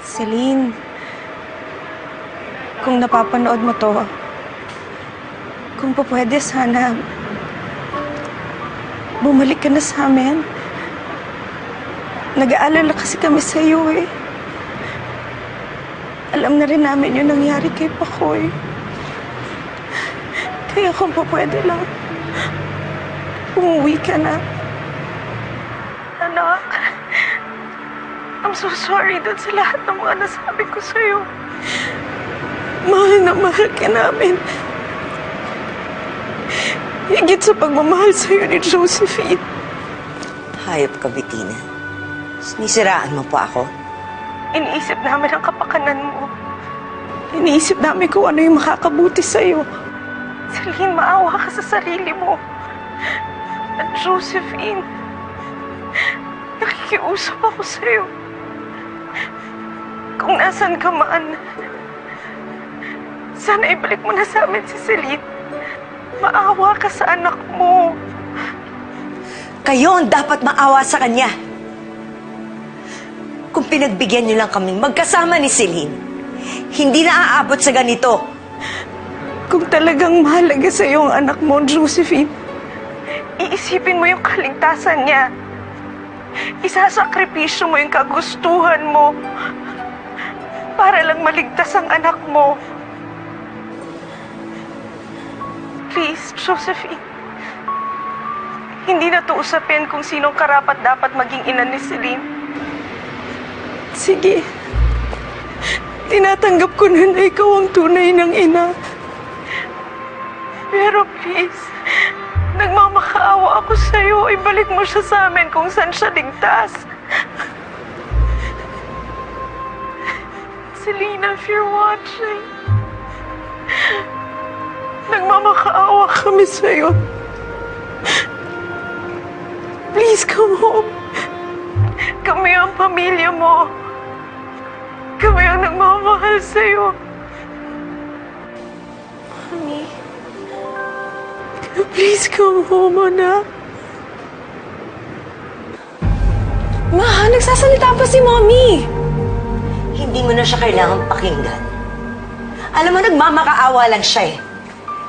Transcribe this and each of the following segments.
Celine, kung napapanood mo to, kung pa pwede sana, bumalik ka na sa amin. Nag-aalala kasi kami sa iyo eh. Alam na rin namin yung nangyari kay Pakoy. Kaya kung pa pwede lang, umuwi ka na. Anak, I'm so sorry dun sa lahat ng mga nasabi ko sa'yo. Mahal na mahal ka namin. Higit sa pagmamahal sa'yo ni Josephine. Hayop ka, Bettina. Sinisiraan mo pa ako? Iniisip namin ang kapakanan mo. Iniisip namin kung ano yung makakabuti sa'yo. Celine, maawa ka sa sarili mo. At Josephine, nakikiusap ako sa'yo. Kung nasan ka man, sana ibalik mo na sa amin si Celine. Maawa ka sa anak mo. Kayo ang dapat maawa sa kanya. Kung pinagbigyan niyo lang kaming magkasama ni Celine, hindi na aabot sa ganito. Kung talagang mahalaga sa iyo ang anak mo, Josephine, iisipin mo yung kaligtasan niya. Isasakripisyo mo yung kagustuhan mo para lang maligtas ang anak mo. Please, Josephine, hindi na to usapin kung sinong karapat-dapat maging ina ni Celine. Sige, tinatanggap ko na ikaw ang tunay ng ina. Pero please, nagmamakaawa ako sa'yo. Ibalik mo siya sa amin kung saan siya ligtas. Selena, if you're watching, nagmamakaawa kami sa'yo. Please come home. Kami ang pamilya mo. Kami ang nagmamahal sa'yo. Mami, please come home, anak. Ma, nagsasalita pa si Mommy. Hindi mo na siya kailangang pakinggan. Alam mo, nagmamakaawa lang siya eh.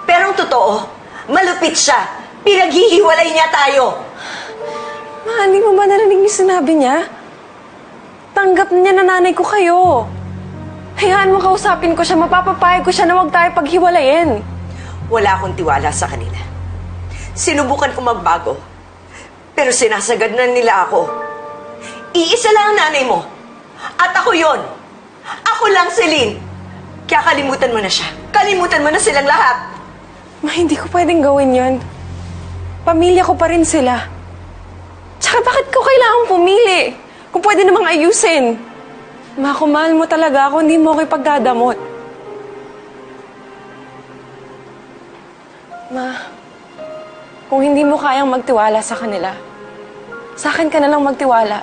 Pero ang totoo, malupit siya. Pinaghihiwalay niya tayo. Ma, hindi mo ba narinig yung sinabi niya? Tanggap niya na nanay ko kayo. Hayaan mo kausapin ko siya, mapapapayag ko siya na huwag tayo paghiwalayin. Wala akong tiwala sa kanila. Sinubukan ko magbago. Pero sinasagad na nila ako. Iisa lang ang nanay mo. At ako yon. Ako lang, Celine. Kaya kalimutan mo na siya. Kalimutan mo na silang lahat. Ma, hindi ko pwedeng gawin yon. Pamilya ko pa rin sila. Tsaka bakit ko kailangang pumili? Kung pwede namang ayusin. Ma, kung mahal mo talaga ako, hindi mo ako ipagdadamot. Ma, kung hindi mo kayang magtiwala sa kanila, sa akin ka na lang magtiwala.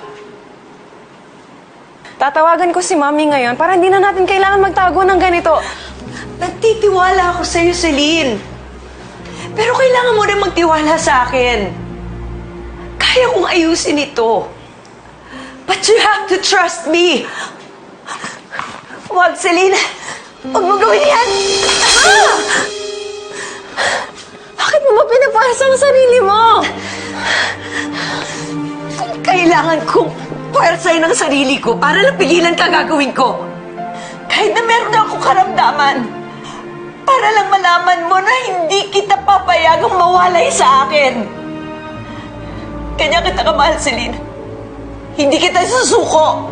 Tatawagan ko si Mami ngayon para hindi na natin kailangan magtago ng ganito. Nagtitiwala ako sa'yo, Celine. Pero kailangan mo rin magtiwala sa akin. Kaya kong ayusin ito. But you have to trust me. Huwag, Celine. Huwag mo gawin yan. Ah! Bakit mo ba pinapasa ang sarili mo? Kailangan kong puwersahin ang sarili ko para lang pigilan ka gagawin ko. Kahit na meron na akong karamdaman. Para lang malaman mo na hindi kita papayagang mawalay sa akin. Kanya kita kamahal, Celine. Hindi kita susuko.